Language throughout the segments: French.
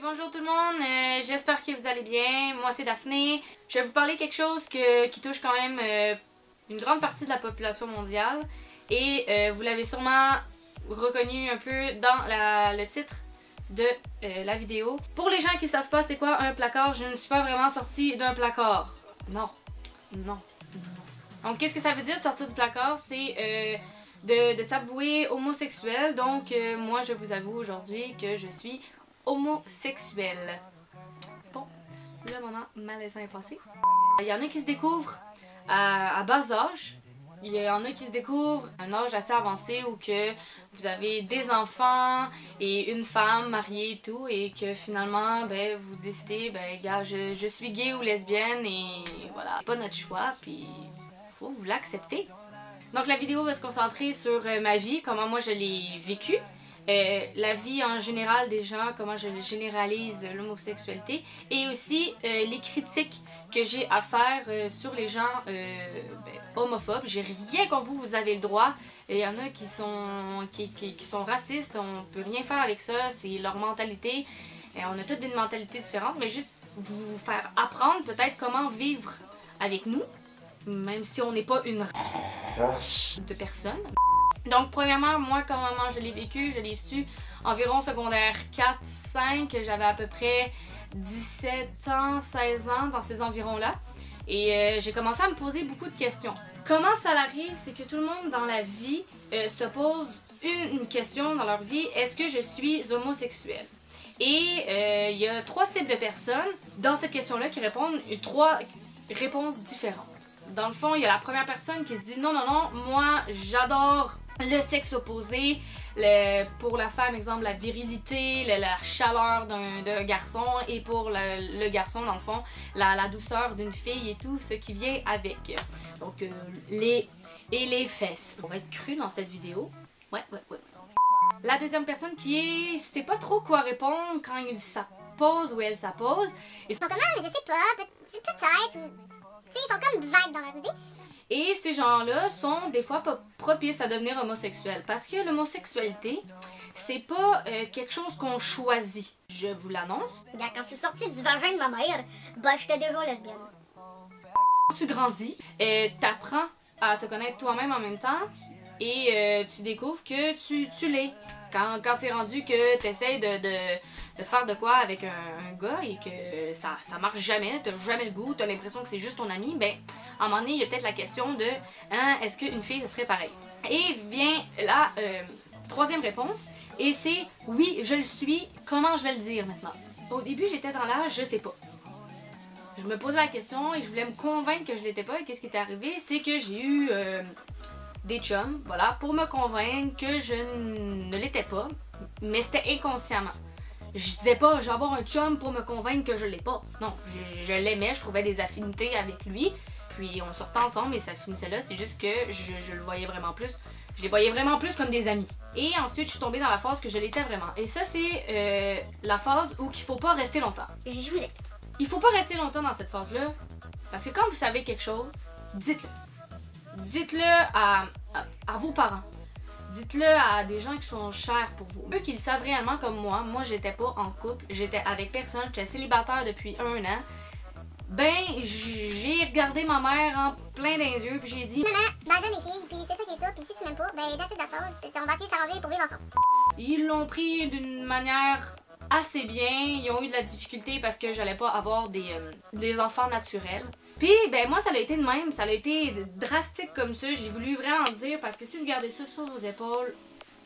Bonjour tout le monde, j'espère que vous allez bien. Moi c'est Daphné. Je vais vous parler de quelque chose qui touche quand même une grande partie de la population mondiale. Et vous l'avez sûrement reconnu un peu dans le titre de la vidéo. Pour les gens qui ne savent pas c'est quoi un placard, je ne suis pas vraiment sortie d'un placard. Non. Donc qu'est-ce que ça veut dire sortir du placard? C'est de s'avouer homosexuel. Donc moi je vous avoue aujourd'hui que je suis homosexuel. Bon, le moment malaisant est passé. Il y en a qui se découvrent à bas âge. Il y en a qui se découvrent à un âge assez avancé où que vous avez des enfants et une femme mariée et tout, et que finalement ben, vous décidez gars, je suis gay ou lesbienne et voilà, pas notre choix, puis faut vous l'accepter. Donc la vidéo va se concentrer sur ma vie, comment moi je l'ai vécue. La vie en général des gens, comment je généralise l'homosexualité, et aussi les critiques que j'ai à faire sur les gens homophobes. J'ai rien contre vous, vous avez le droit. Il y en a qui sont racistes, on peut rien faire avec ça, c'est leur mentalité. On a toutes des mentalités différentes, mais juste vous faire apprendre peut-être comment vivre avec nous, même si on n'est pas une race de personnes. Donc premièrement, moi comment je l'ai vécu, je l'ai su environ secondaire 4-5, j'avais à peu près 17 ans, 16 ans dans ces environs-là. Et j'ai commencé à me poser beaucoup de questions. Comment ça arrive, c'est que tout le monde dans la vie se pose une question dans leur vie, est-ce que je suis homosexuelle? Et il y a 3 types de personnes dans cette question-là qui répondent 3 réponses différentes. Dans le fond, il y a la première personne qui se dit non, moi j'adore le sexe opposé, pour la femme, exemple, la virilité, la chaleur d'un garçon, et pour le garçon, dans le fond, la douceur d'une fille et tout ce qui vient avec. Donc, les fesses. On va être cru dans cette vidéo. Ouais. La deuxième personne qui sait pas trop quoi répondre quand il s'appose ou elle s'appose. Ils sont comment? Je sais pas, peut-être, ou... ils sont comme vagues dans leur idée. Et ces gens-là sont des fois pas propices à devenir homosexuels. Parce que l'homosexualité, c'est pas quelque chose qu'on choisit. Je vous l'annonce. Quand je suis sortie du vagin de ma mère, j'étais déjà lesbienne. Quand tu grandis, t'apprends à te connaître toi-même en même temps. Et tu découvres que tu l'es. Quand c'est rendu que tu essaies de faire de quoi avec un gars et que ça marche jamais, t'as jamais le goût, t'as l'impression que c'est juste ton ami, ben à un moment donné, il y a peut-être la question de est-ce qu'une fille, ça serait pareil? Et vient la 3e réponse, et c'est oui, je le suis, comment je vais le dire maintenant? Au début, j'étais dans l'âge, je sais pas. Je me posais la question et je voulais me convaincre que je l'étais pas, et qu'est-ce qui est arrivé, c'est que j'ai eu des chums, voilà, pour me convaincre que je ne l'étais pas, mais c'était inconsciemment. Je disais pas, je vais avoir un chum pour me convaincre que je l'ai pas. Non, je l'aimais, je trouvais des affinités avec lui, puis on sortait ensemble et ça finissait là, c'est juste que je le voyais vraiment plus. Je les voyais vraiment plus comme des amis. Et ensuite, je suis tombée dans la phase que je l'étais vraiment. Et ça, c'est la phase où il faut pas rester longtemps. Je vous explique. Il faut pas rester longtemps dans cette phase-là, parce que quand vous savez quelque chose, dites-le. Dites-le à vos parents. Dites-le à des gens qui sont chers pour vous. Eux qui le savent réellement comme moi j'étais pas en couple, j'étais avec personne, j'étais célibataire depuis 1 an. Ben, j'ai regardé ma mère en plein dans les yeux puis j'ai dit Maman, j'aime les filles, puis c'est ça qui est ça, puis si tu m'aimes pas, that's all, on va essayer de s'arranger pour vivre ensemble. Ils l'ont pris d'une manière assez bien, ils ont eu de la difficulté parce que j'allais pas avoir des enfants naturels. Puis ben moi ça a été de même, ça a été drastique comme ça, j'ai voulu vraiment dire, parce que si vous gardez ça sur vos épaules,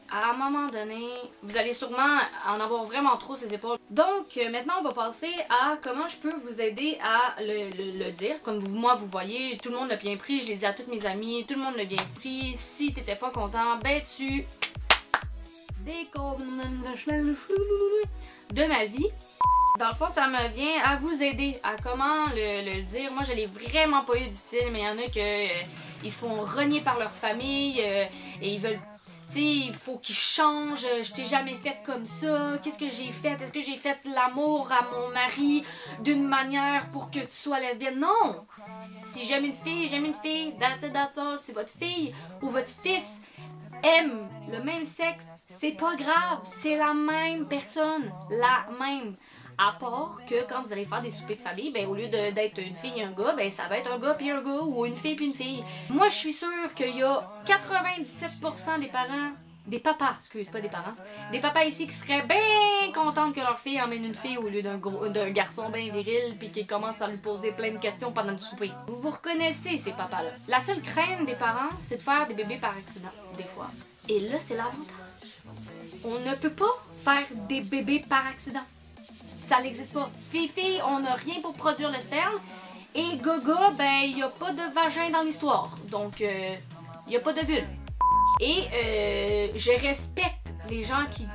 à un moment donné, vous allez sûrement en avoir vraiment trop ces épaules. Donc maintenant on va passer à comment je peux vous aider à le dire. Comme moi vous voyez, tout le monde l'a bien pris, je l'ai dit à toutes mes amies, tout le monde l'a bien pris. Si t'étais pas content, ben tu de ma vie. Dans le fond, ça me vient à vous aider à comment le dire. Moi, je l'ai vraiment pas eu difficile, mais il y en a ils se font renier par leur famille et ils veulent, tu sais, il faut qu'ils changent. Je t'ai jamais fait comme ça. Qu'est-ce que j'ai fait? Est-ce que j'ai fait l'amour à mon mari d'une manière pour que tu sois lesbienne? Non! Si j'aime une fille, that's it, that's all. Si votre fille ou votre fils aime le même sexe, c'est pas grave, c'est la même personne, la même. À part que quand vous allez faire des soupers de famille, ben au lieu d'être une fille et un gars, ben ça va être un gars puis un gars ou une fille puis une fille. Moi je suis sûre qu'il y a 97% des parents, des papas, excuse pas des parents, des papas ici qui seraient bien contents que leur fille emmène une fille au lieu d'un garçon bien viril puis qui commence à lui poser plein de questions pendant le souper. Vous reconnaissez ces papas-là. La seule crainte des parents, c'est de faire des bébés par accident, des fois. Et là c'est l'avantage. On ne peut pas faire des bébés par accident. Ça n'existe pas. Fille, on n'a rien pour produire le sperme. Et gaga, ben, il n'y a pas de vagin dans l'histoire. Donc, il n'y a pas de vulve. Et je respecte les gens qui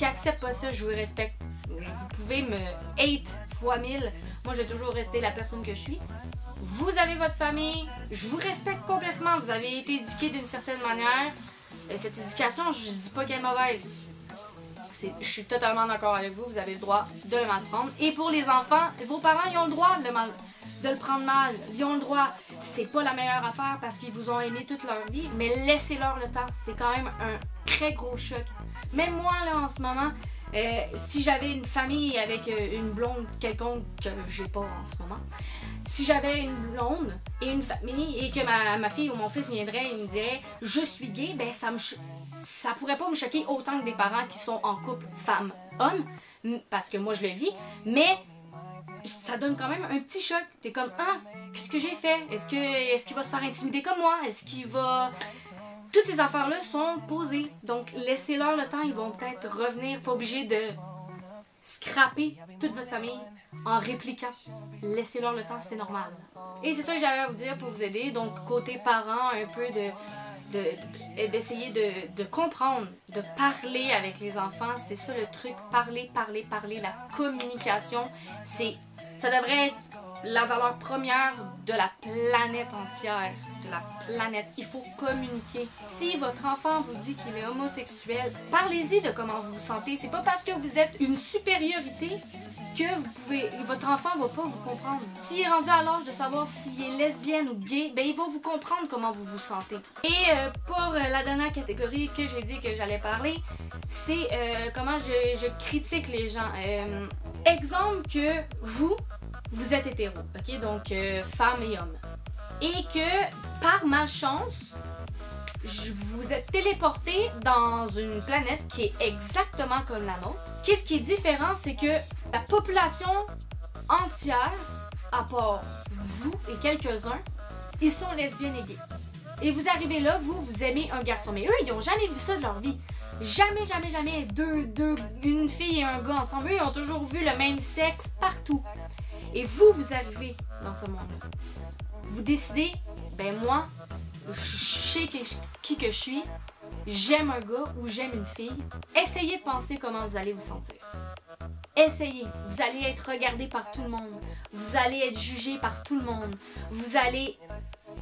acceptent pas ça. Je vous respecte. Vous pouvez me hate fois 1000. Moi, j'ai toujours resté la personne que je suis. Vous avez votre famille. Je vous respecte complètement. Vous avez été éduqués d'une certaine manière. Cette éducation, je dis pas qu'elle est mauvaise. Je suis totalement d'accord avec vous, vous avez le droit de le mal prendre. Et pour les enfants, vos parents, ils ont le droit de le prendre mal. Ils ont le droit. C'est pas la meilleure affaire parce qu'ils vous ont aimé toute leur vie, mais laissez-leur le temps. C'est quand même un très gros choc. Même moi, là, en ce moment, si j'avais une famille avec une blonde quelconque que j'ai pas en ce moment, si j'avais une blonde et une famille et que ma fille ou mon fils viendrait et me dirait « je suis gay », ben ça pourrait pas me choquer autant que des parents qui sont en couple femme-homme, parce que moi je le vis, mais ça donne quand même un petit choc. T'es comme « ah, qu'est-ce que j'ai fait? Est-ce qu'il va se faire intimider comme moi? Est-ce qu'il va... » Toutes ces affaires-là sont posées, donc laissez-leur le temps, ils vont peut-être revenir, pas obligés de scraper toute votre famille en répliquant. Laissez-leur le temps, c'est normal. Et c'est ça que j'avais à vous dire pour vous aider, donc côté parents, un peu d'essayer de comprendre, de parler avec les enfants, c'est ça le truc, parler, la communication, ça devrait être la valeur première de la planète entière, de la planète. Il faut communiquer. Si votre enfant vous dit qu'il est homosexuel, parlez-y de comment vous vous sentez. C'est pas parce que vous êtes une supériorité que votre enfant va pas vous comprendre. S'il est rendu à l'âge de savoir s'il est lesbienne ou gay, ben il va vous comprendre comment vous vous sentez. Et pour la dernière catégorie que j'ai dit que j'allais parler, c'est comment je critique les gens. Exemple que vous êtes hétéro, ok? Donc femme et homme. Et que par malchance, vous êtes téléporté dans une planète qui est exactement comme la nôtre. Qu'est-ce qui est différent, c'est que la population entière, à part vous et quelques-uns, ils sont lesbiennes et gays. Et vous arrivez là, vous aimez un garçon. Mais eux, ils n'ont jamais vu ça de leur vie. Jamais, une fille et un gars ensemble. Eux, ils ont toujours vu le même sexe partout. Et vous arrivez dans ce monde-là. Vous décidez, ben moi, je sais qui que je suis, j'aime un gars ou j'aime une fille. Essayez de penser comment vous allez vous sentir. Essayez. Vous allez être regardé par tout le monde. Vous allez être jugé par tout le monde. Vous allez...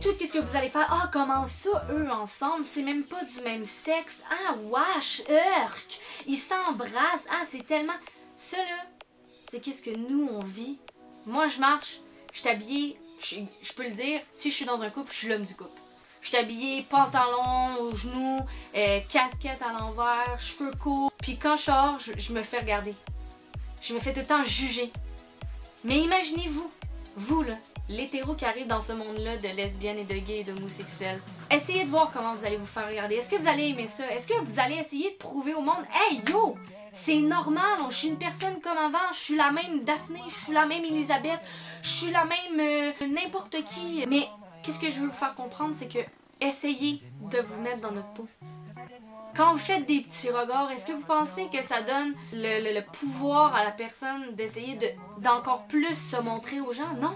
Tout ce que vous allez faire, ah, comment ça, eux, ensemble, c'est même pas du même sexe. Ah, wesh, urk, ils s'embrassent. Ah, c'est tellement... Ça, là, c'est qu'est-ce que nous, on vit. Moi, je marche, je suis habillée, je peux le dire, si je suis dans un couple, je suis l'homme du couple. Je suis habillée, pantalon aux genoux, casquette à l'envers, cheveux courts. Puis quand je sors, je me fais regarder. Je me fais tout le temps juger. Mais imaginez-vous, vous là, l'hétéro qui arrive dans ce monde-là de lesbiennes et de gays et d'homosexuels. Essayez de voir comment vous allez vous faire regarder. Est-ce que vous allez aimer ça? Est-ce que vous allez essayer de prouver au monde, hey yo, c'est normal, je suis une personne comme avant, je suis la même Daphné, je suis la même Elisabeth, je suis la même n'importe qui. Mais qu'est-ce que je veux vous faire comprendre, c'est que essayez de vous mettre dans notre peau. Quand vous faites des petits regards, est-ce que vous pensez que ça donne le pouvoir à la personne d'essayer d'encore plus se montrer aux gens? Non.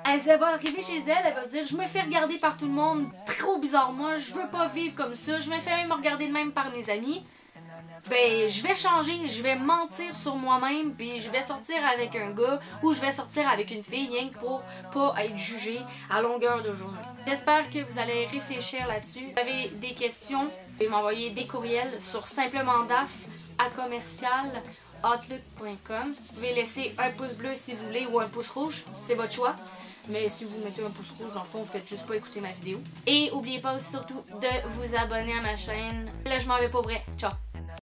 Elle va arriver chez elle, elle va se dire « Je me fais regarder par tout le monde, trop bizarre moi, je veux pas vivre comme ça, je me fais même regarder de même par mes amis. » Ben, je vais changer, je vais mentir sur moi-même, puis je vais sortir avec un gars ou je vais sortir avec une fille, rien que pour pas être jugée à longueur de journée. J'espère que vous allez réfléchir là-dessus. Si vous avez des questions, vous pouvez m'envoyer des courriels sur simplementdaf@outlook.com. Vous pouvez laisser un pouce bleu si vous voulez ou un pouce rouge, c'est votre choix. Mais si vous mettez un pouce rouge, dans le fond, vous faites juste pas écouter ma vidéo. Et n'oubliez pas aussi surtout de vous abonner à ma chaîne. Là, je m'en vais pas vrai. Ciao!